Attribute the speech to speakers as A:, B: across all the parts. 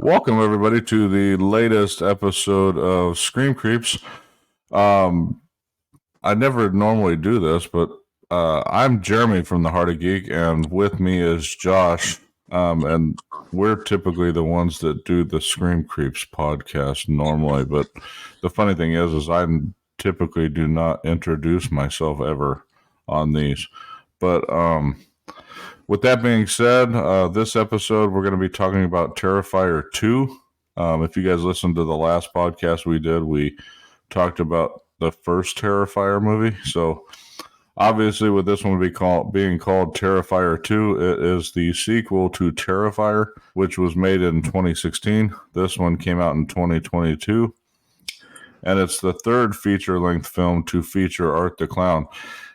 A: Welcome, everybody, to the latest episode of Scream Creeps. I never normally do this, but I'm Jeremy from the Heart of Geek, and with me is Josh. And we're typically the ones that do the Scream Creeps podcast normally. But the funny thing is I typically do not introduce myself ever on these. But with that being said, this episode we're going to be talking about Terrifier 2. If you guys listened to the last podcast we did, we talked about the first Terrifier movie. So obviously with this one being called Terrifier 2, it is the sequel to Terrifier, which was made in 2016. This one came out in 2022. And it's the third feature-length film to feature Art the Clown.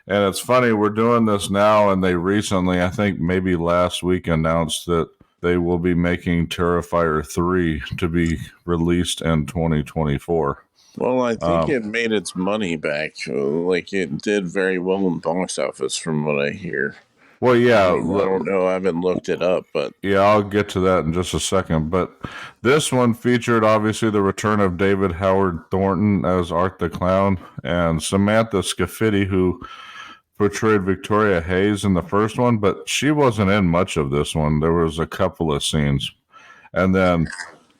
A: And it's funny, we're doing this now, and they recently, I think maybe last week, announced that they will be making Terrifier 3 to be released in 2024.
B: Well, I think it made its money back. Like, it did very well in box office, from what I hear.
A: Well, yeah.
B: I don't know. I haven't looked it up, but...
A: Yeah, I'll get to that in just a second. But this one featured, obviously, the return of David Howard Thornton as Art the Clown and Samantha Scafidi, who portrayed Victoria Hayes in the first one, but she wasn't in much of this one. There was a couple of scenes. And then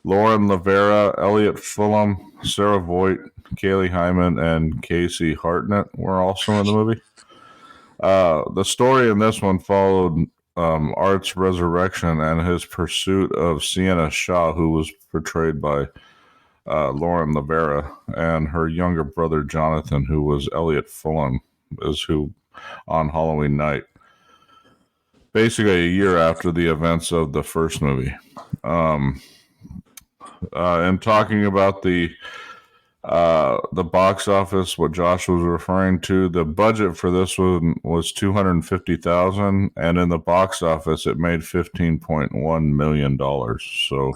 A: Lauren Lavera, Elliot Fulham, Sarah Voigt, Kaylee Hyman, and Casey Hartnett were also in the movie. The story in this one followed Art's resurrection and his pursuit of Sienna Shaw, who was portrayed by Lauren Lavera, and her younger brother Jonathan, who was Elliot Fulham, is who on Halloween night, basically a year after the events of the first movie. And talking about the box office, what Josh was referring to, the budget for this one was $250,000, and in the box office it made $15.1 million. So,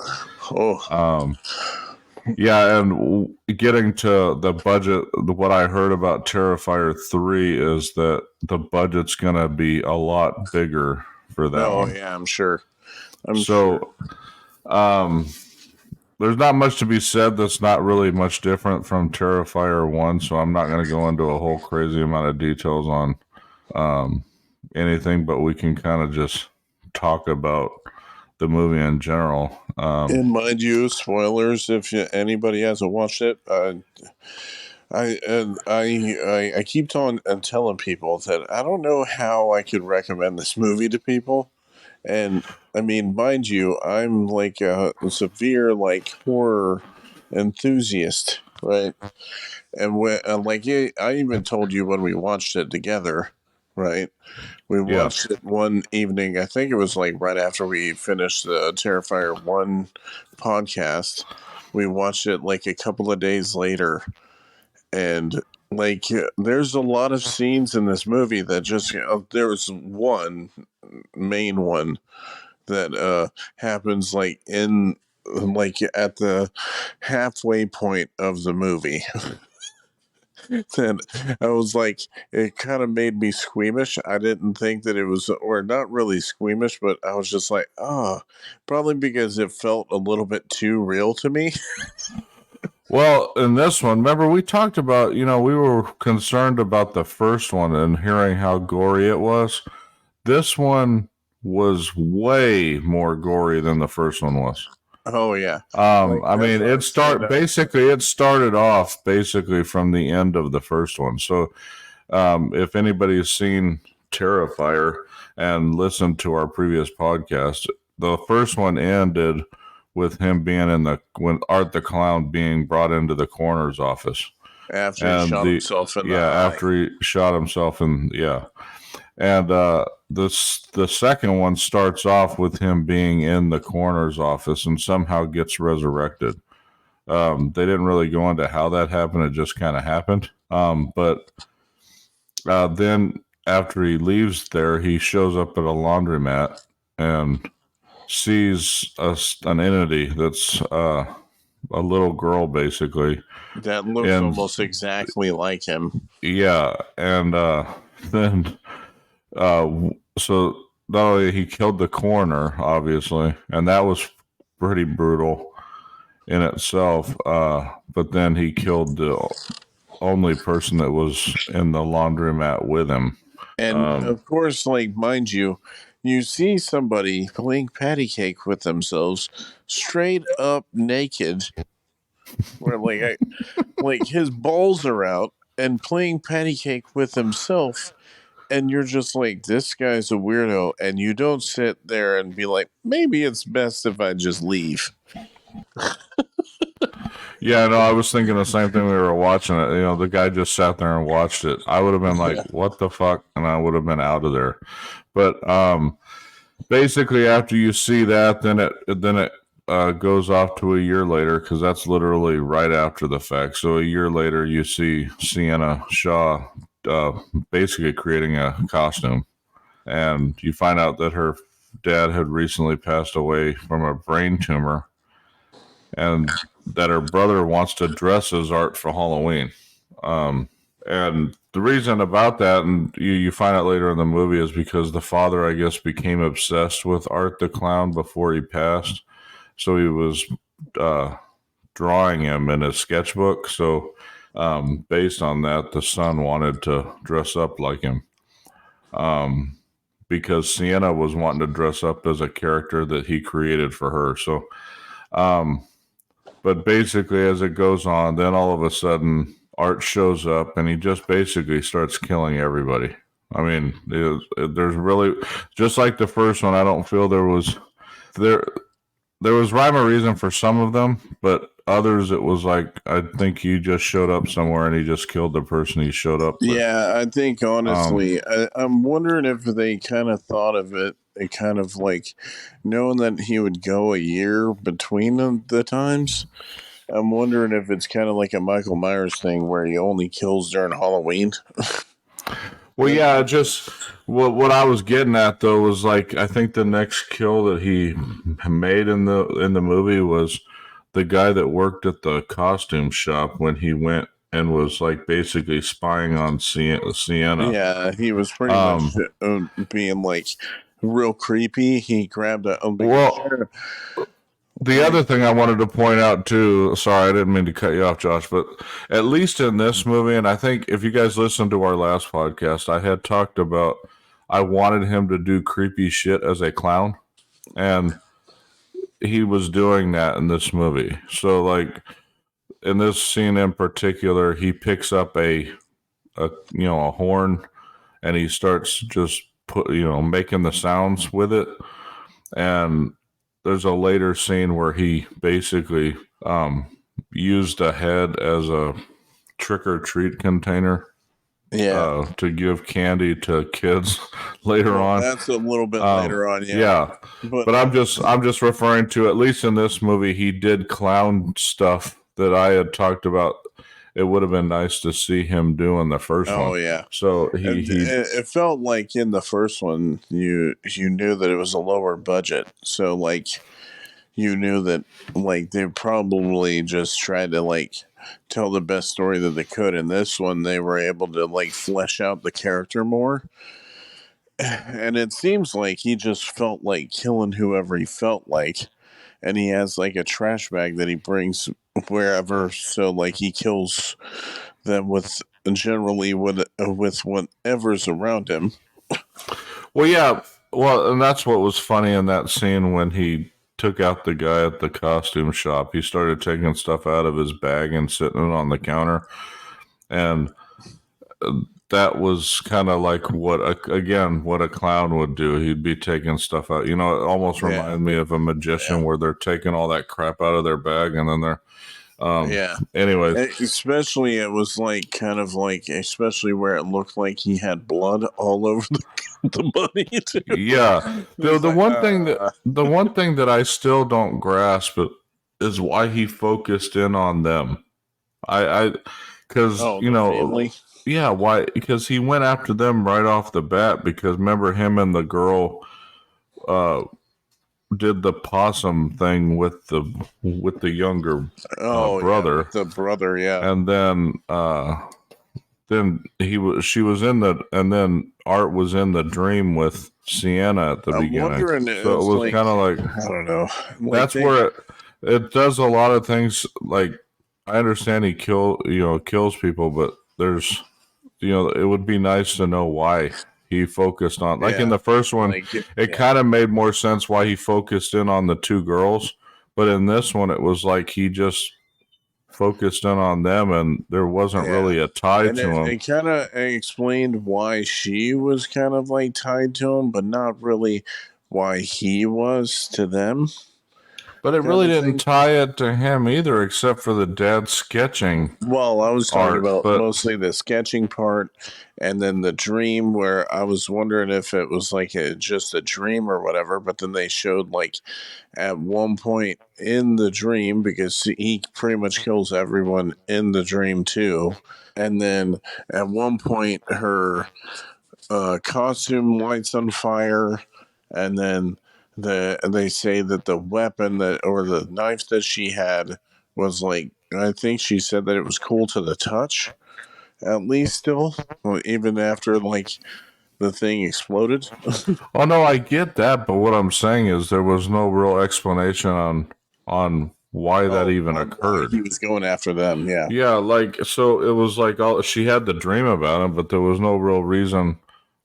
A: yeah, and getting to the budget, what I heard about Terrifier 3 is that the budget's going to be a lot bigger for that one.
B: Oh, yeah, I'm sure.
A: There's not much to be said that's not really much different from Terrifier 1, so I'm not going to go into a whole crazy amount of details on anything, but we can kind of just talk about the movie in general.
B: And mind you, spoilers if anybody hasn't watched it. I keep telling people that I don't know how I could recommend this movie to people. And I mean, mind you, I'm like a severe horror enthusiast, right? And when I even told you when we watched it together, right? We watched it one evening. I think it was right after we finished the Terrifier 1 podcast. We watched it a couple of days later, and there's a lot of scenes in this movie that just there was one main one that happens in at the halfway point of the movie. Then I was it kind of made me squeamish. I didn't think that it was, or not really squeamish, but I was just probably because it felt a little bit too real to me.
A: Well, in this one, remember we talked about, we were concerned about the first one and hearing how gory it was. This one was way more gory than the first one was.
B: Oh yeah.
A: I mean, it started off basically from the end of the first one. So, if anybody's seen Terrifier and listened to our previous podcast, the first one ended with him being when Art the Clown being brought into the coroner's office
B: after he shot himself in the eye.
A: After he shot himself in and the second one starts off with him being in the coroner's office and somehow gets resurrected. They didn't really go into how that happened; it just kind of happened. But then after he leaves there, he shows up at a laundromat and sees an entity that's a little girl, basically.
B: That looks almost exactly like him.
A: Yeah, and then so not only he killed the coroner, obviously, and that was pretty brutal in itself. But then he killed the only person that was in the laundromat with him.
B: And of course, like, mind you, you see somebody playing patty cake with themselves straight up naked, where like his balls are out and playing patty cake with himself. And you're just like, this guy's a weirdo. And you don't sit there and be like, maybe it's best if I just leave.
A: Yeah, no, I was thinking the same thing. We were watching it. You know, the guy just sat there and watched it. I would have been like, "What the fuck?" and I would have been out of there. But basically, after you see that, then it goes off to a year later because that's literally right after the fact. So a year later, you see Sienna Shaw basically creating a costume, and you find out that her dad had recently passed away from a brain tumor, and that her brother wants to dress as Art for Halloween. And the reason about that, and you find out later in the movie, is because the father, I guess, became obsessed with Art the Clown before he passed. So he was drawing him in his sketchbook. So based on that, the son wanted to dress up like him. Because Sienna was wanting to dress up as a character that he created for her. So, but basically, as it goes on, then all of a sudden, Art shows up and he just basically starts killing everybody. I mean, there's really, just like the first one, I don't feel there was rhyme or reason for some of them, but others it was like, I think he just showed up somewhere and he just killed the person he showed up with.
B: Yeah, I think honestly, I'm wondering if they kind of thought of it, kind of like knowing that he would go a year between the times. I'm wondering if it's kind of like a Michael Myers thing where he only kills during Halloween.
A: Well, yeah, just what I was getting at though was like, I think the next kill that he made in the movie was the guy that worked at the costume shop when he went and was like basically spying on Sienna.
B: Yeah, he was pretty much being like real creepy. He grabbed a
A: well. The other thing I wanted to point out too, sorry, I didn't mean to cut you off, Josh, but at least in this movie, and I think if you guys listened to our last podcast, I had talked about I wanted him to do creepy shit as a clown, and he was doing that in this movie. So, like in this scene in particular, he picks up a horn, and he starts just making the sounds with it, and there's a later scene where he basically used a head as a trick-or-treat container to give candy to kids later on.
B: That's a little bit later on,
A: yeah. But I'm just referring to, at least in this movie, he did clown stuff that I had talked about. It would have been nice to see him doing the first one.
B: Oh yeah.
A: So
B: it felt like in the first one you knew that it was a lower budget. So like you knew that like they probably just tried to like tell the best story that they could. In this one they were able to like flesh out the character more. And it seems like he just felt like killing whoever he felt like. And he has like a trash bag that he brings wherever, so like he kills them with generally with whatever's around him.
A: Well, yeah, and that's what was funny in that scene when he took out the guy at the costume shop. He started taking stuff out of his bag and sitting it on the counter, and that was kind of like what a clown would do. He'd be taking stuff out. It almost reminded me of a magician where they're taking all that crap out of their bag and then they're anyways.
B: Especially it was like kind of like, especially where it looked like he had blood all over the bunny too.
A: Yeah. The one thing that I still don't grasp is why he focused in on them. Because
B: family.
A: Yeah, why? Because he went after them right off the bat. Because remember, him and the girl did the possum thing with the younger brother.
B: The brother, yeah.
A: And then then she was in the, and then Art was in the dream with Sienna at the
B: I'm
A: beginning.
B: wondering,
A: So it
B: it's
A: was
B: like,
A: kind of like,
B: I don't know, like
A: that's where it does a lot of things. Like, I understand he kills people, but there's, it would be nice to know why he focused on, like in
B: yeah,
A: the first one,
B: like
A: it
B: yeah,
A: kind of made more sense why he focused in on the two girls, but in this one it was like he just focused in on them and there wasn't
B: yeah.
A: really a tie
B: And
A: to him.
B: it kind of explained why she was kind of like tied to him, but not really why he was to them,
A: But it
B: kind
A: really
B: of
A: didn't
B: thing.
A: tie it to him either, except for the dad sketching
B: Well, I was talking
A: Art.
B: about
A: But
B: mostly the sketching part, and then the dream where I was wondering if it was like just a dream or whatever. But then they showed like at one point in the dream, because he pretty much kills everyone in the dream too. And then at one point, her costume lights on fire, and then they say that the weapon that, or the knife that she had, was like, I think she said that it was cool to the touch, at least still, well, even after like the thing exploded.
A: oh no, I get that. But what I'm saying is there was no real explanation on why that
B: Oh,
A: even
B: on why
A: occurred.
B: he was going after them? Yeah,
A: Yeah, like so it was like all she had the dream about him, but there was no real reason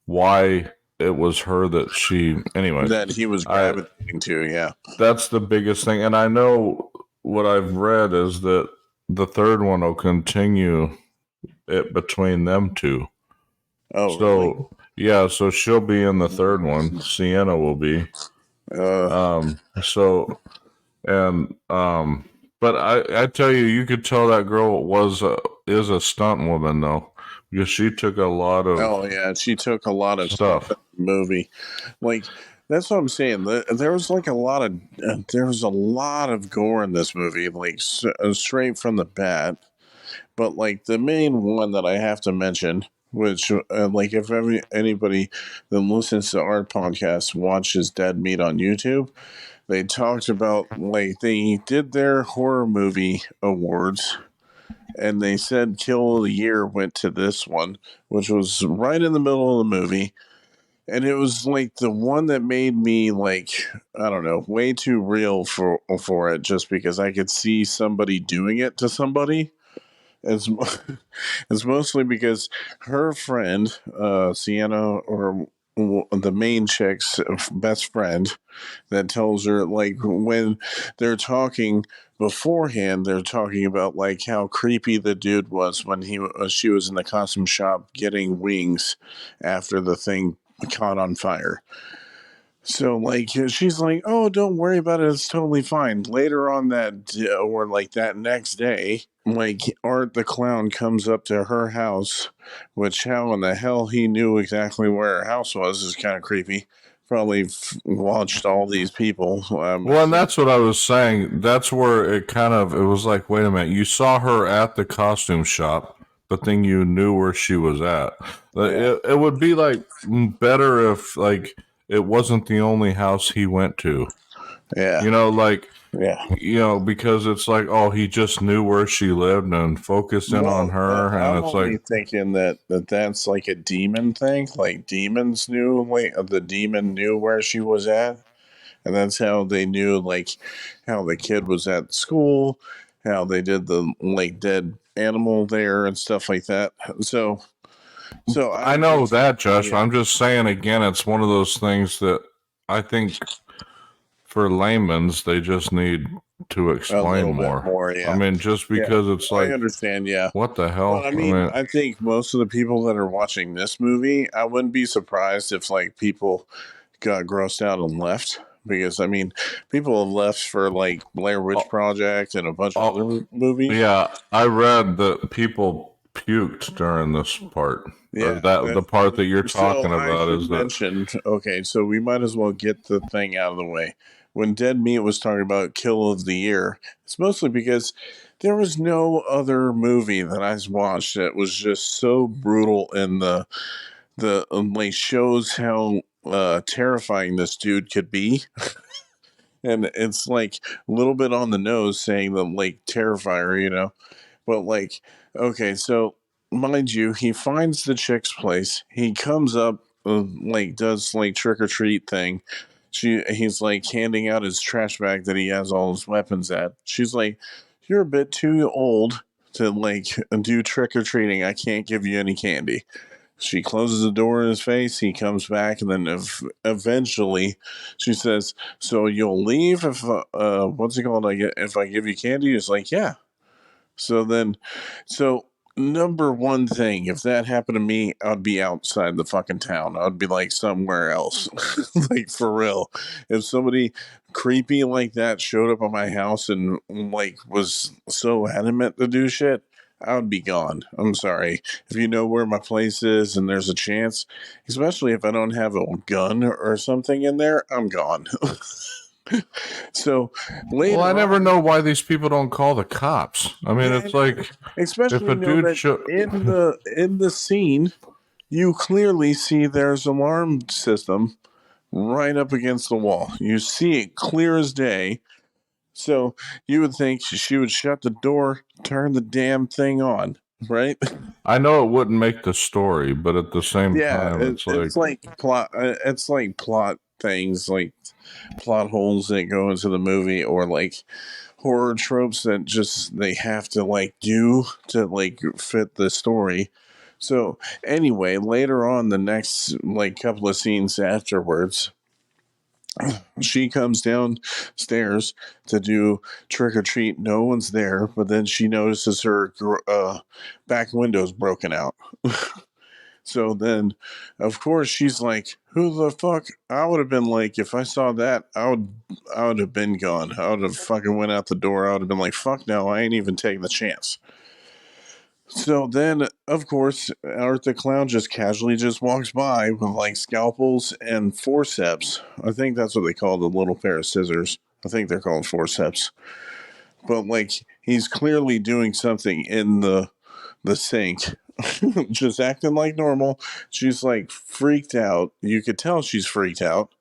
A: why it was her that she. Anyways,
B: that he was
A: I
B: gravitating to. Yeah.
A: that's the biggest thing, and I know what I've read is that the third one will continue it between them two.
B: Oh, really?
A: So yeah, so she'll be in the third one. Sienna will be.
B: Uh,
A: So and but I tell you, you could tell that girl is a stunt woman though, because she took a lot of
B: oh yeah, she took a lot of stuff
A: stuff.
B: in the movie. Like, that's what I'm saying. There was like there was a lot of gore in this movie, like straight from the bat. But like the main one that I have to mention, which like if anybody that listens to our podcast watches Dead Meat on YouTube, they talked about, like, they did their horror movie awards, and they said Kill of the Year went to this one, which was right in the middle of the movie. And it was like the one that made me, like, I don't know, way too real for it, just because I could see somebody doing it to somebody. It's, it's mostly because her friend, Sienna, or the main chick's best friend, that tells her, like, when they're talking beforehand, they're talking about like how creepy the dude was when she was in the costume shop getting wings after the thing caught on fire. So like she's like, "Oh, don't worry about it. It's totally fine." Later on or like that next day, like Art the clown comes up to her house, which how in the hell he knew exactly where her house was is kind of creepy. Probably watched all these people.
A: Well, and that's what I was saying. That's where it was like, wait a minute, you saw her at the costume shop, but then you knew where she was at.
B: Yeah,
A: It would be like better if like it wasn't the only house he went to.
B: yeah,
A: Like
B: yeah.
A: because it's like, oh, he just knew where she lived and focused in on
B: Well,
A: her, and
B: I'm
A: it's like,
B: only thinking that's like a demon thing. Like demons knew, like the demon knew where she was at, and that's how they knew, like, how the kid was at school, how they did the like dead animal there and stuff like that. So
A: I
B: I'm
A: know
B: just,
A: that, Josh.
B: yeah,
A: I'm just saying again, it's one of those things that I think for layman's, they just need to
B: a
A: explain
B: little bit
A: more.
B: more,
A: I
B: yeah,
A: mean, just
B: yeah.
A: because it's
B: I
A: like,
B: understand, yeah.
A: what the
B: But
A: hell?
B: I
A: I
B: mean,
A: mean,
B: I think most of the people that are watching this movie, I wouldn't be surprised if like people got grossed out and left, because I mean, people have left for like Blair Witch
A: oh,
B: Project and a bunch of
A: oh,
B: other movies.
A: yeah, I read that people puked during this part.
B: Yeah.
A: The part that you're
B: So
A: talking
B: I
A: about
B: should
A: is that,
B: mention, okay, so we might as well get the thing out of the way. When Dead Meat was talking about Kill of the Year, it's mostly because there was no other movie that I watched that was just so brutal, in the like shows how terrifying this dude could be. And it's like a little bit on the nose saying the like Terrifier, but like, okay, so mind you, he finds the chick's place. He comes up, does like trick or treat thing. He's like handing out his trash bag that he has all his weapons at. She's like, "You're a bit too old to like do trick or treating. I can't give you any candy." She closes the door in his face. He comes back, and then eventually, she says, "So you'll leave if what's it called? If I give you candy?" He's like, "Yeah." So then, so number one thing, if that happened to me, I'd be outside the fucking town. I'd be like somewhere else, like for real. If somebody creepy like that showed up at my house and like was so adamant to do shit, I would be gone. I'm sorry. If you know where my place is and there's a chance, especially if I don't have a gun or something in there, I'm gone. So
A: Well, I
B: later
A: never
B: on,
A: know why these people don't call the cops. I mean,
B: yeah, I
A: it's
B: know.
A: like if
B: Especially
A: a
B: know
A: dude
B: that
A: show.
B: in the scene, you clearly see there's an alarm system right up against the wall. You see it clear as day. So you would think she would shut the door, turn the damn thing on, right?
A: I know it wouldn't make the story, but at the same
B: Yeah,
A: time, it's like
B: it's like plot. It's like plot things, like plot holes that go into the movie, or like horror tropes that just they have to like do to like fit the story. So anyway, later on, the next like couple of scenes afterwards, she comes downstairs to do trick or treat. No one's there, but then she notices her back window's broken out. So then, of course, she's like, "Who the fuck?" I would have been like, if I saw that, I would have been gone. I would have fucking went out the door. I would have been like, "Fuck no, I ain't even taking the chance." So then, of course, Art the Clown just casually just walks by with like scalpels and forceps. I think that's what they call the little pair of scissors. I think they're called forceps. But like, he's clearly doing something in the sink, just acting like normal. She's like freaked out. You could tell she's freaked out.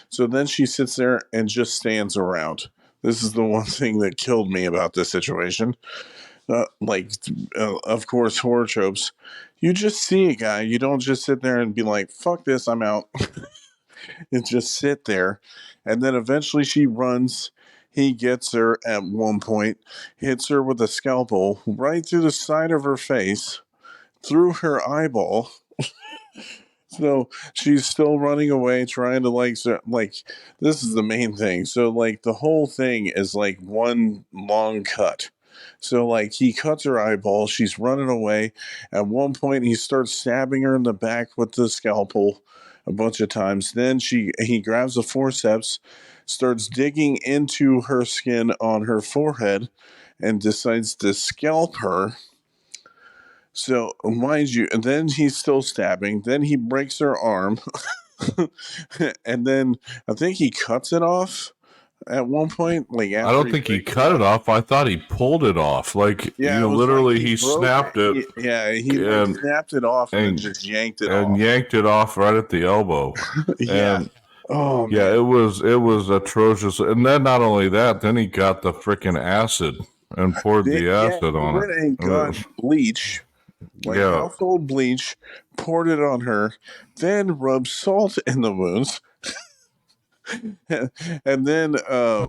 B: So then she sits there and just stands around. This is the one thing that killed me about this situation. Of course, horror tropes. You just see a guy. You don't just sit there and be like, "Fuck this, I'm out." And just sit there. And then eventually she runs. He gets her at one point, hits her with a scalpel right through the side of her face, through her eyeball. So she's still running away, trying to like. This is the main thing. So like the whole thing is like one long cut. So like he cuts her eyeball. She's running away. At one point, he starts stabbing her in the back with the scalpel a bunch of times. Then he grabs the forceps, starts digging into her skin on her forehead, and decides to scalp her. So, mind you, and then he's still stabbing. Then he breaks her arm. And then I think he cuts it off at one point, like
A: I
B: after
A: don't
B: he
A: think he
B: breaks it
A: cut it
B: off.
A: off. I thought he pulled it off. Like,
B: Yeah, it was like
A: literally
B: he
A: he
B: broke
A: snapped it
B: yeah, he like
A: and
B: snapped it off and then
A: and
B: just yanked it
A: and
B: off.
A: yanked it off right at the elbow.
B: Yeah.
A: And
B: Oh
A: yeah,
B: man.
A: it was atrocious. And then not only that, then he got the freaking acid and poured the
B: Yeah,
A: acid
B: he
A: on it.
B: went and got bleach, like
A: Yeah.
B: household bleach, poured it on her, then rubbed salt in the wounds. And then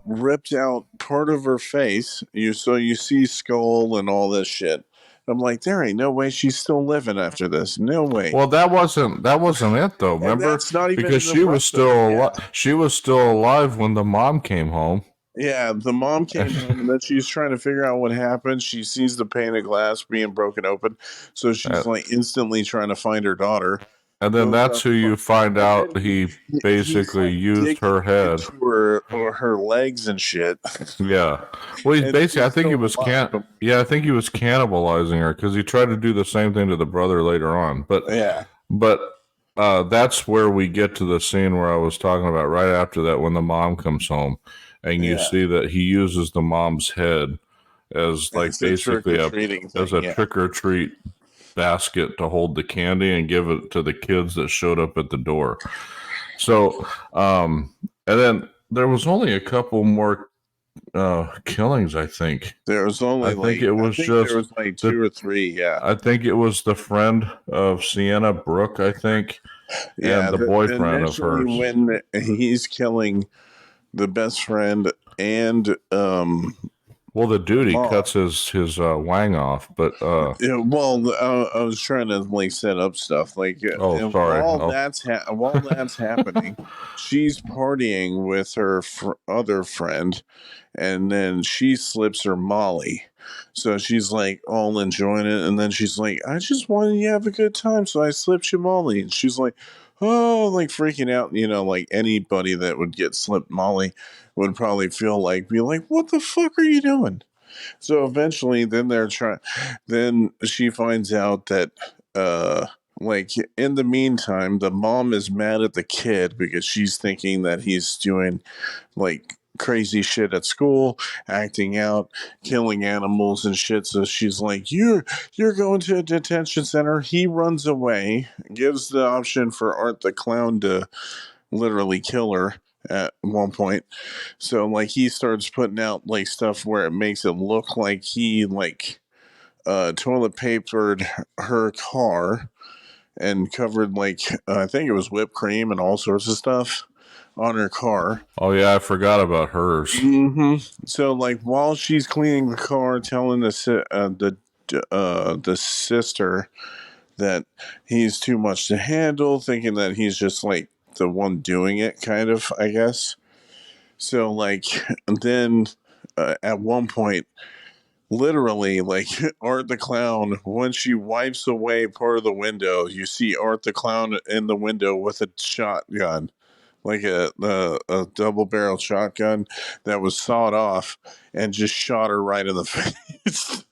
B: ripped out part of her face. You see skull and all this shit. I'm like, there ain't no way she's still living after this. No way.
A: Well, that wasn't it though.
B: And
A: Remember,
B: that's not even
A: because
B: the
A: she was
B: worst of it.
A: still
B: Yeah.
A: she was still alive when the mom came home.
B: Yeah, the mom came home and then she's trying to figure out what happened. She sees the pane of glass being broken open. So she's
A: Uh,
B: like instantly trying to find her daughter.
A: And then
B: Goes
A: that's
B: up,
A: who you find
B: and then
A: out he
B: he's
A: basically
B: like
A: used her
B: digging
A: head.
B: into her or her legs and shit.
A: Yeah. Well, he's
B: And
A: basically. I
B: she's
A: think he
B: still
A: was
B: alive.
A: Yeah, I think he was cannibalizing her because he tried to do the same thing to the brother later on.
B: Yeah.
A: But that's where we get to the scene where I was talking about right after that when the mom comes home, and you
B: Yeah.
A: see that he uses the mom's head as like
B: It's a trick
A: basically
B: or treating
A: as
B: thing.
A: a
B: Yeah.
A: trick or treat basket to hold the candy and give it to the kids that showed up at the door. So, and then there was only a couple more killings. I think.
B: There was only
A: I think
B: like
A: it was
B: there
A: just
B: was like 2 or 3. Yeah,
A: I think it was the friend of Sienna Brooke. I think, and
B: yeah.
A: the boyfriend of
B: Initially,
A: hers.
B: when he's killing the best friend and
A: Well, the
B: the
A: dude he
B: mom.
A: cuts his wang off, but
B: Yeah, well, I was trying to like set up stuff. Like,
A: oh,
B: and
A: sorry.
B: while that's happening, she's partying with her other friend, and then she slips her Molly. So she's like all enjoying it, and then she's like, "I just wanted you to have a good time, so I slipped you Molly." And she's like, "Oh," like freaking out. Like anybody that would get slipped Molly would probably be like, "What the fuck are you doing?" So eventually, then she finds out that, like, in the meantime, the mom is mad at the kid because she's thinking that he's doing, like, crazy shit at school, acting out, killing animals and shit. So she's like, You're going to a detention center." He runs away, gives the option for Art the Clown to literally kill her at one point. So like he starts putting out like stuff where it makes it look like he like toilet papered her car and covered like I think it was whipped cream and all sorts of stuff on her car.
A: Oh yeah, I forgot about hers.
B: So like while she's cleaning the car, telling the sister that he's too much to handle, thinking that he's just like the one doing it, kind of, I guess. So like then at one point, literally like Art the Clown, when she wipes away part of the window, you see Art the Clown in the window with a shotgun, like a double barrel shotgun that was sawed off, and just shot her right in the face.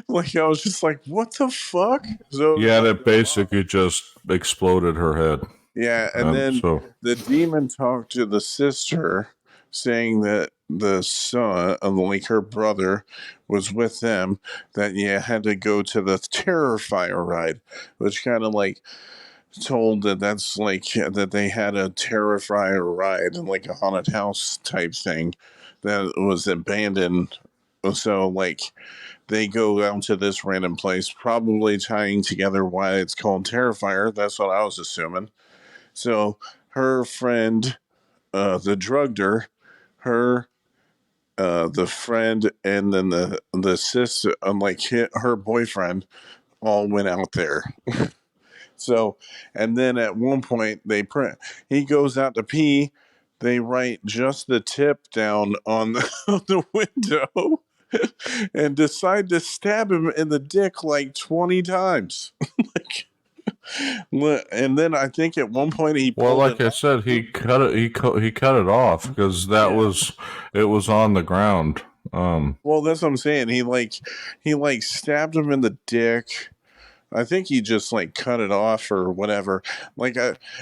B: Like I was just like, what the fuck? So it was
A: Yeah,
B: like,
A: that basically just exploded her head.
B: yeah, and
A: And
B: then
A: so,
B: the demon talked to the sister, saying that the son, like her brother, was with them. That had to go to the Terrifier ride, which kind of like told that's like that they had a Terrifier ride, like a haunted house type thing that was abandoned. So like they go down to this random place, probably tying together why it's called Terrifier. That's what I was assuming. So her friend, the drugged her, the friend, and then the sister, unlike her boyfriend, all went out there. So, and then at one point he goes out to pee. They write just the tip down on on the window and decide to stab him in the dick like 20 times. Like, and then I think at one point he
A: well,
B: pulled it
A: like I
B: off.
A: said, he cut it. He cut it off because
B: Yeah.
A: it was on the ground.
B: Well, that's what I'm saying. He stabbed him in the dick. I think he just like cut it off or whatever. Like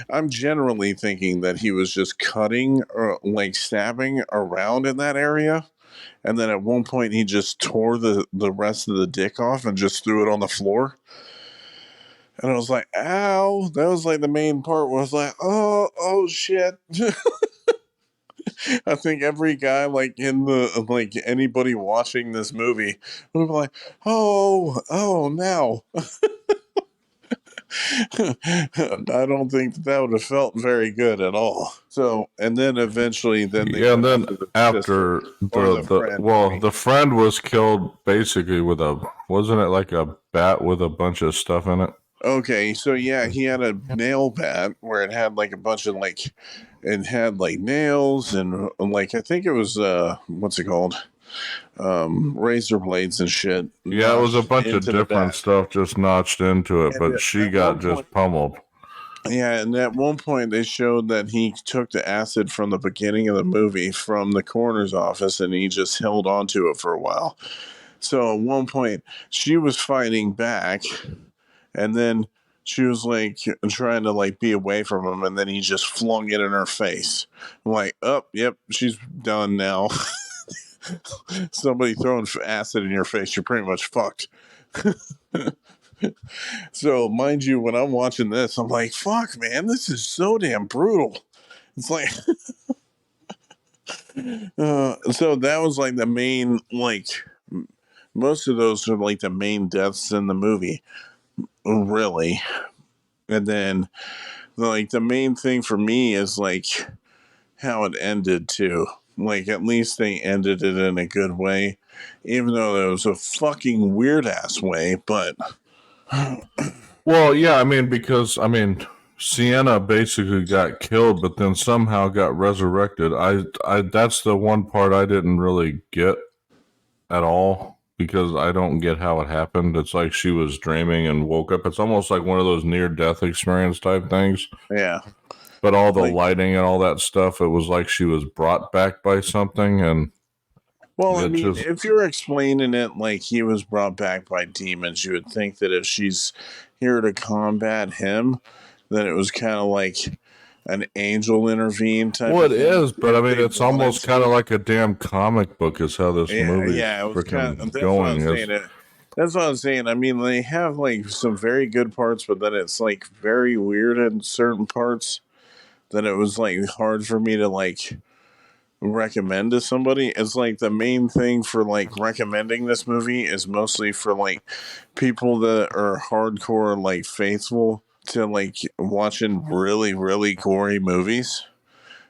B: I'm generally thinking that he was just cutting or like stabbing around in that area, and then at one point he just tore the rest of the dick off and just threw it on the floor. And I was like, "Ow!" That was like the main part. Was like, "Oh shit!" I think every guy like in the like anybody watching this movie would be like, "Oh, now." I don't think that would have felt very good at all. So, and then eventually, then they
A: Yeah, and
B: went
A: then
B: after the sister
A: after
B: or the
A: the
B: friend. I
A: well,
B: mean,
A: the friend was killed basically with a wasn't it like a bat with a bunch of stuff in it?
B: okay, so yeah, he had a nail bat where it had like a bunch of like, it had like nails and like I think it was what's it called, razor blades and shit
A: Yeah, it was a
B: notched
A: bunch of
B: into the
A: different
B: bat.
A: stuff just notched into it,
B: And
A: but she
B: at one
A: got
B: point,
A: just pummeled.
B: yeah, and at one point they showed that he took the acid from the beginning of the movie from the coroner's office and he just held on to it for a while. So at one point she was fighting back and then she was like trying to like be away from him and then he just flung it in her face. I'm like, oh, yep, she's done now. Somebody throwing acid in your face, you're pretty much fucked. So, mind you, when I'm watching this, I'm like, fuck, man, this is so damn brutal. It's like, So that was like the main, like, most of those are like the main deaths in the movie, really. And then, like, the main thing for me is like how it ended too. Like, at least they ended it in a good way, even though it was a fucking weird ass way. But
A: Well, yeah, I mean, because Sienna basically got killed, but then somehow got resurrected. I that's the one part I didn't really get at all because I don't get how it happened. It's like she was dreaming and woke up. It's almost like one of those near death experience type things.
B: yeah,
A: But all the
B: like,
A: lighting and all that stuff, it was like she was brought back by something, and
B: well, I
A: it
B: mean,
A: just
B: if you're explaining it like he was brought back by demons, you would think that if she's here to combat him, then it was kind of like an angel intervene type
A: well,
B: of
A: it
B: thing.
A: is. But I
B: If
A: mean,
B: they
A: it's
B: wanted
A: almost kind of
B: to,
A: like a damn comic book. Is how this
B: yeah,
A: movie's
B: yeah, it was kind of.
A: freaking
B: That's what I'm
A: going.
B: saying.
A: Is
B: That's what I'm saying. I mean, they have like some very good parts, but then it's like very weird in certain parts. That it was like hard for me to like recommend to somebody. It's like the main thing for like recommending this movie is mostly for like people that are hardcore like faithful to like watching really really gory movies,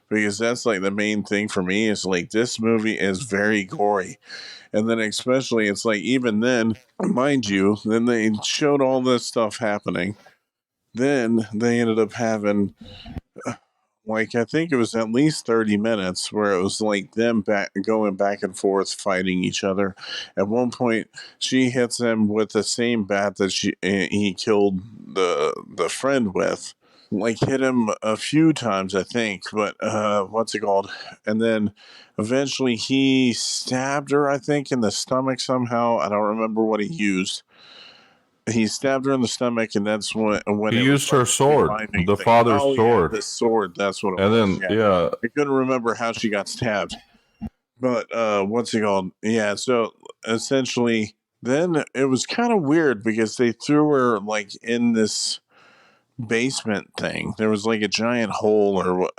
B: because that's like the main thing for me is like this movie is very gory. And then especially it's like, even then, mind you, then they showed all this stuff happening, then they ended up having, like, I think it was at least 30 minutes where it was like them going back and forth fighting each other. At one point she hits him with the same bat that he killed the friend with, like hit him a few times I think, but what's it called, and then eventually he stabbed her, I think, in the stomach somehow. I don't remember what he used. He stabbed her in the stomach, and that's when
A: he
B: it was
A: used
B: like
A: her
B: the
A: sword,
B: reviving
A: the
B: thing.
A: father's
B: Oh yeah,
A: sword,
B: the sword. That's what it
A: and
B: was.
A: then
B: Yeah,
A: yeah,
B: I couldn't remember how she got stabbed, but what's it called? Yeah. So essentially, then it was kind of weird because they threw her like in this basement thing. There was like a giant hole or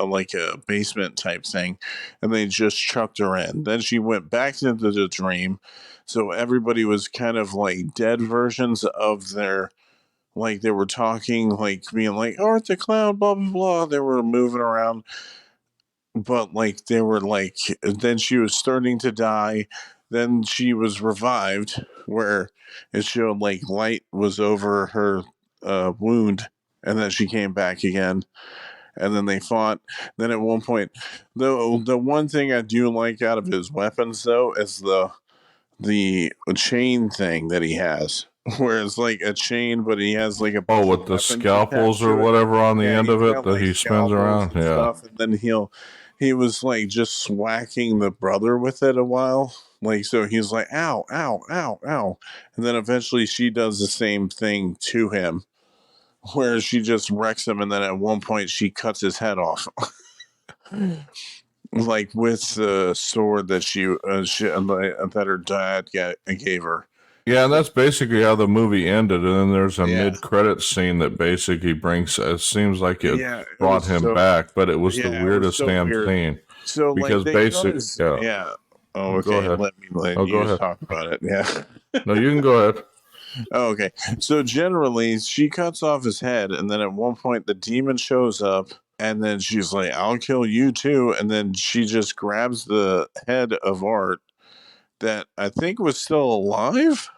B: like a basement type thing, and they just chucked her in. Then she went back into the dream, so everybody was kind of like dead versions of their, like they were talking, like being like, "Art the clown," blah blah blah. They were moving around, but like they were like. Then she was starting to die. Then she was revived, where it showed like light was over her wound, and then she came back again. And then they fought. Then at one point, the one thing I do like out of his weapons though is the chain thing that he has, where it's like a chain, but he has like a
A: oh,
B: bunch of
A: with the
B: weapons
A: scalpels
B: attached
A: or
B: to it.
A: whatever on the
B: Yeah,
A: end
B: he's
A: of it
B: got
A: that
B: like
A: he spins
B: scalpels
A: around.
B: and
A: Yeah,
B: stuff, and then he was like just whacking the brother with it a while. Like, so he's like, ow, ow, ow, ow. And then eventually she does the same thing to him, where she just wrecks him, and then at one point she cuts his head off. Like with the sword that that her dad gave her.
A: yeah, and that's basically how the movie ended. And then there's a
B: Yeah,
A: mid-credit scene that basically brings. It seems like it
B: yeah, it
A: brought
B: was
A: him
B: so,
A: back, but it was the
B: yeah, it was
A: weirdest
B: so
A: damn
B: weird.
A: scene
B: So like
A: because
B: they cut
A: basic.
B: his,
A: Yeah,
B: yeah. Oh,
A: go
B: okay.
A: ahead.
B: Let
A: Oh, go
B: you
A: ahead.
B: talk about it. Yeah.
A: No, you can go ahead.
B: Oh, okay. So generally, she cuts off his head, and then at one point, the demon shows up, and then she's like, "I'll kill you too." And then she just grabs the head of Art that I think was still alive.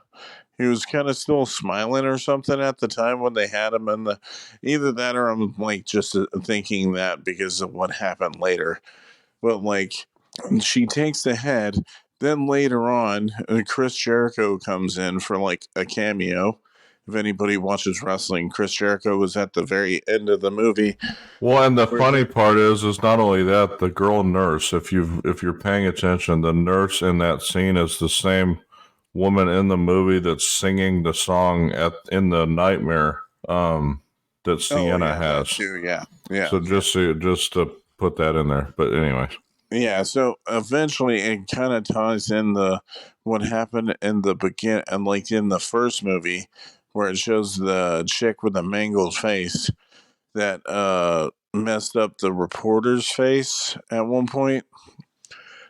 B: He was kind of still smiling or something at the time when they had him in the. Either that, or I'm like just thinking that because of what happened later. But like, she takes the head. Then later on, Chris Jericho comes in for like a cameo. If anybody watches wrestling, Chris Jericho was at the very end of the movie.
A: Well, and the
B: Where
A: funny part is not only that the girl nurse. If you're paying attention, the nurse in that scene is the same woman in the movie that's singing the song at in the nightmare that
B: oh
A: Sienna
B: yeah, that
A: has.
B: too. Yeah, yeah,
A: So just to put that in there. But anyways,
B: yeah. So eventually, it kind of ties in the what happened in the begin and like in the first movie, where it shows the chick with the mangled face that messed up the reporter's face at one point.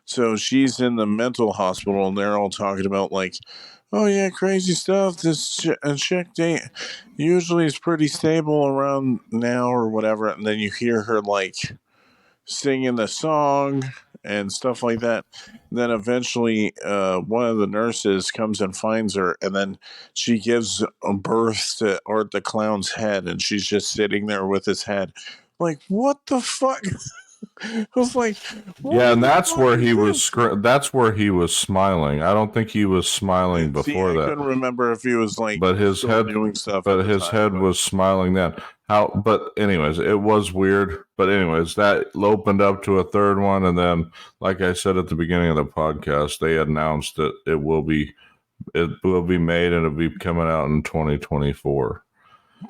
B: So she's in the mental hospital, and they're all talking about like, oh yeah, crazy stuff. This chick usually is pretty stable around now or whatever, and then you hear her like singing the song and stuff like that. And then eventually, one of the nurses comes and finds her, and then she gives a birth to Art the Clown's head, and she's just sitting there with his head. Like, what the fuck? I was like, what
A: Yeah, and
B: the
A: that's
B: fuck
A: where
B: is
A: he was.
B: this?
A: That's where he was smiling. I don't think he was smiling
B: See,
A: before
B: I
A: that,
B: couldn't remember if he was like
A: but his
B: still
A: head,
B: doing stuff at
A: but
B: the
A: his
B: time.
A: head was smiling then. How? But anyways, it was weird. But anyways, that opened up to a third one, and then, like I said at the beginning of the podcast, they announced that it will be made and it'll be coming out in 2024.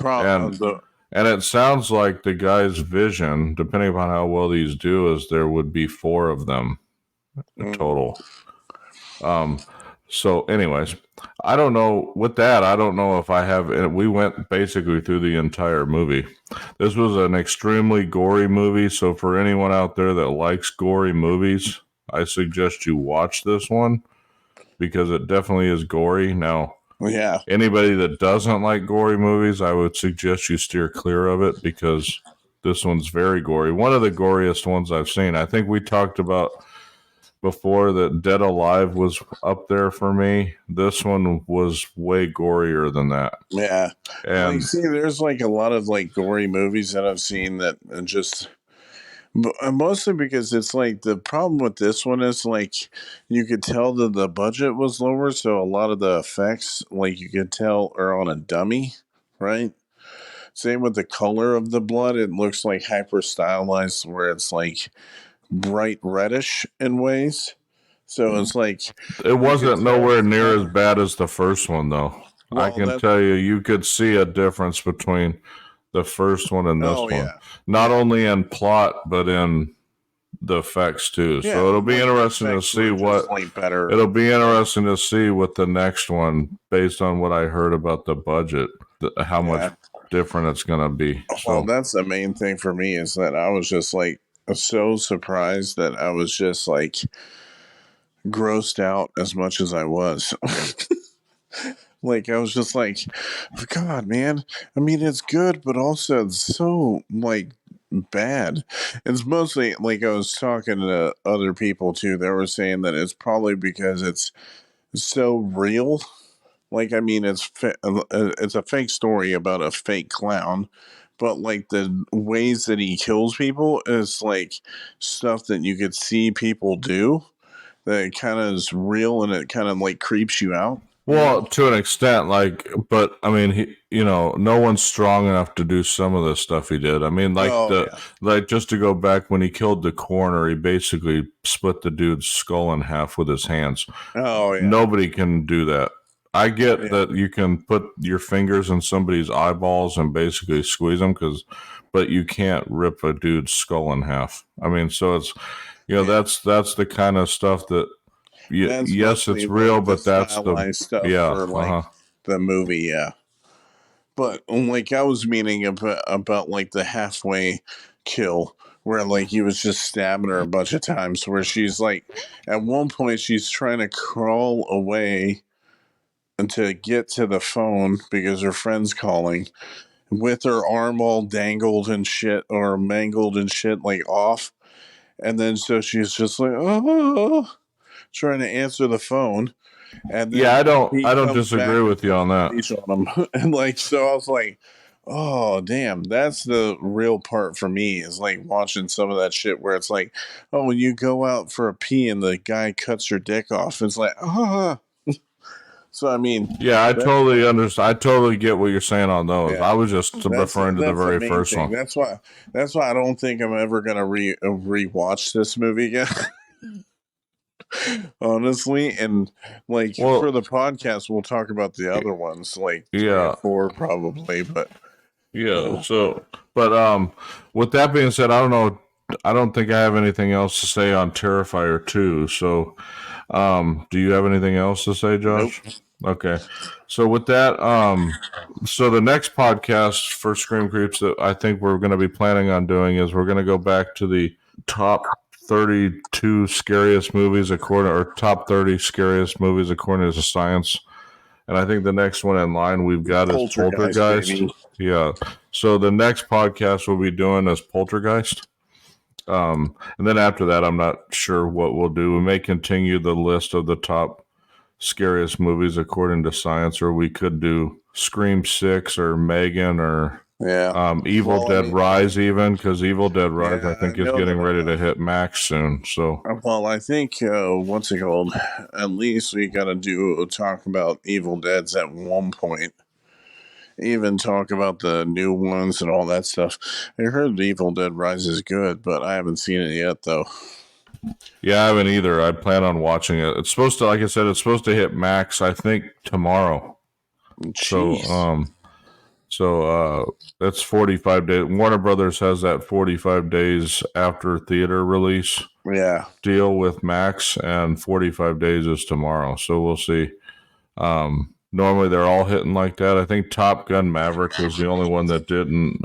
A: And
B: The
A: and it sounds like the guy's vision, depending upon how well these do, is there would be 4 of them total. So, anyways, I don't know. With that, I don't know if I have. We went basically through the entire movie. This was an extremely gory movie. So, for anyone out there that likes gory movies, I suggest you watch this one because it definitely is gory. Now,
B: yeah,
A: anybody that doesn't like gory movies, I would suggest you steer clear of it because this one's very gory. One of the goriest ones I've seen. I think we talked about before that Dead Alive was up there for me. This one was way gorier than that.
B: yeah. Like,
A: And
B: see, there's like a lot of like gory movies that I've seen that just mostly because it's like the problem with this one is like you could tell that the budget was lower, so a lot of the effects, like you could tell, are on a dummy, right? Same with the color of the blood; it looks like hyper stylized, where it's like bright reddish in ways. So it's like
A: it
B: you could
A: wasn't
B: tell
A: nowhere
B: it's
A: near as
B: kind of
A: bad as the first one, though. I
B: well.
A: can
B: That
A: tell you, you could see a difference between the first one and this
B: oh
A: one.
B: yeah,
A: Not
B: yeah,
A: only in plot, but in the effects too. So
B: yeah.
A: it'll be
B: Like the
A: interesting to
B: effects
A: see
B: were just
A: what
B: like better.
A: it'll be
B: Like
A: interesting to see what the next one, based on what I heard about the budget, how much
B: yeah.
A: different it's going to be.
B: Well,
A: So
B: that's the main thing for me is that I was just like so surprised that I was just like grossed out as much as I was. Like I was just like, God, man. I mean, it's good, but also it's so like bad. It's mostly like I was talking to other people too. They were saying that it's probably because it's so real. Like, I mean, it's a fake story about a fake clown, but like the ways that he kills people is like stuff that you could see people do that kind of is real and it kind of like creeps you out, you know?
A: well, to an extent, like, but I mean, no one's strong enough to do some of the stuff he did. I mean,
B: Oh yeah.
A: like just to go back when he killed the coroner, he basically split the dude's skull in half with his hands.
B: Oh yeah.
A: Nobody can do that. I get
B: Yeah.
A: that you can put your fingers in somebody's eyeballs and basically squeeze them, but you can't rip a dude's skull in half. I mean, so it's,
B: Yeah.
A: that's the kind of stuff that,
B: That's
A: yes,
B: mostly
A: it's real,
B: the
A: but that's the,
B: stylized stuff
A: yeah,
B: for like the movie, yeah. But like I was meaning about like the halfway kill where like he was just stabbing her a bunch of times where she's like at one point she's trying to crawl away and to get to the phone because her friend's calling with her arm all dangled and shit or mangled and shit like off. And then so she's just like, oh, trying to answer the phone. And
A: yeah.
B: then he
A: I don't
B: comes
A: disagree
B: back and
A: with you
B: puts
A: on
B: the
A: that.
B: leash on him. And like, so I was like, oh, damn, that's the real part for me is like watching some of that shit where it's like, oh, when you go out for a pee and the guy cuts your dick off, it's like, ah. So, I mean,
A: Yeah, I
B: that's
A: totally understand. I totally get what you're saying on those.
B: yeah.
A: I was just referring to the
B: That's the
A: very
B: main
A: first
B: thing.
A: one.
B: That's why I don't think I'm ever gonna rewatch this movie again. Honestly, and like for
A: Well,
B: the podcast, we'll talk about the other ones, like three and
A: yeah,
B: four, probably. But
A: yeah. So, but with that being said, I don't know. I don't think I have anything else to say on Terrifier 2. So, Do you have anything else to say, Josh?
B: Nope.
A: Okay. So with that, so the next podcast for Scream Creeps that I think we're going to be planning on doing is we're going to go back to the top 32 scariest movies top 30 scariest movies according to science. And I think the next one in line we've got is Poltergeist.
B: Baby.
A: Yeah. So the next podcast we'll be doing is Poltergeist. And then after that, I'm not sure what we'll do. We may continue the list of the top scariest movies according to science, or we could do Scream 6 or Megan or Evil Dead Rise, even because Evil Dead Rise, I think, is getting ready to hit Max soon. So,
B: well, I think what's it called? At least we got to talk about Evil Dead's at one point. Even talk about the new ones and all that stuff. I heard Evil Dead Rise is good, but I haven't seen it yet, though.
A: Yeah, I haven't either. I plan on watching it. It's supposed to, like I said, it's supposed to hit Max, I think, tomorrow.
B: Jeez.
A: So that's 45 days. Warner Brothers has that 45 days after theater release deal with Max, and 45 days is tomorrow. So we'll see. Normally they're all hitting like that. I think Top Gun Maverick was the only one that didn't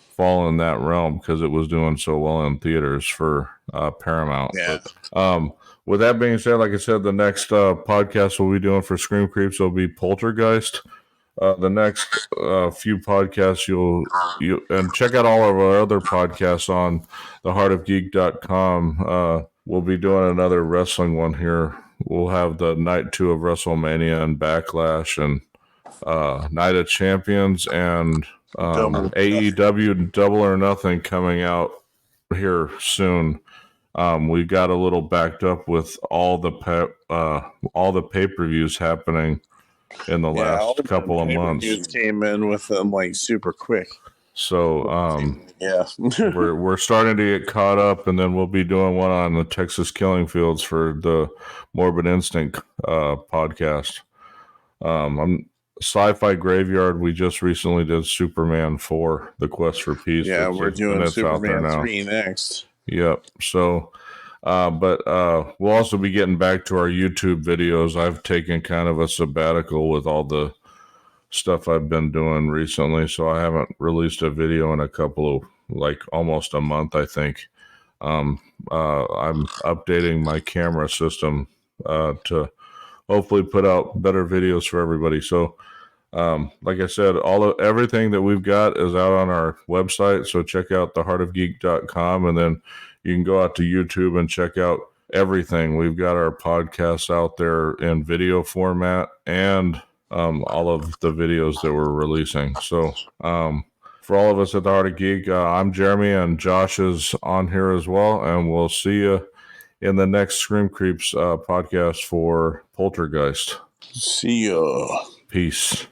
A: fall in that realm because it was doing so well in theaters for Paramount.
B: Yeah.
A: But, with that being said, like I said, the next podcast we'll be doing for Scream Creeps will be Poltergeist. The next few podcasts you and check out all of our other podcasts on theheartofgeek.com. We'll be doing another wrestling one here. We'll have the night 2 of WrestleMania and Backlash and Night of Champions and AEW Double or Nothing coming out here soon. We got a little backed up with all the pay-per-views happening in the last couple of months.
B: Came in with them like super quick.
A: So we're starting to get caught up, and then we'll be doing one on the Texas Killing Fields for the Morbid Instinct podcast. Sci-Fi Graveyard, we just recently did Superman 4, The Quest for Peace.
B: Yeah, we're doing Superman 3 next.
A: Yep. So, but we'll also be getting back to our YouTube videos. I've taken kind of a sabbatical with all the stuff I've been doing recently, so I haven't released a video in a couple of, like, almost a month, I think. I'm updating my camera system to hopefully put out better videos for everybody. So, like I said, everything that we've got is out on our website, so check out theheartofgeek.com, and then you can go out to YouTube and check out everything. We've got our podcasts out there in video format and all of the videos that we're releasing. So for all of us at the Heart of Geek, I'm Jeremy, and Josh is on here as well, and we'll see you in the next Scream Creeps podcast for Poltergeist.
B: See ya.
A: Peace.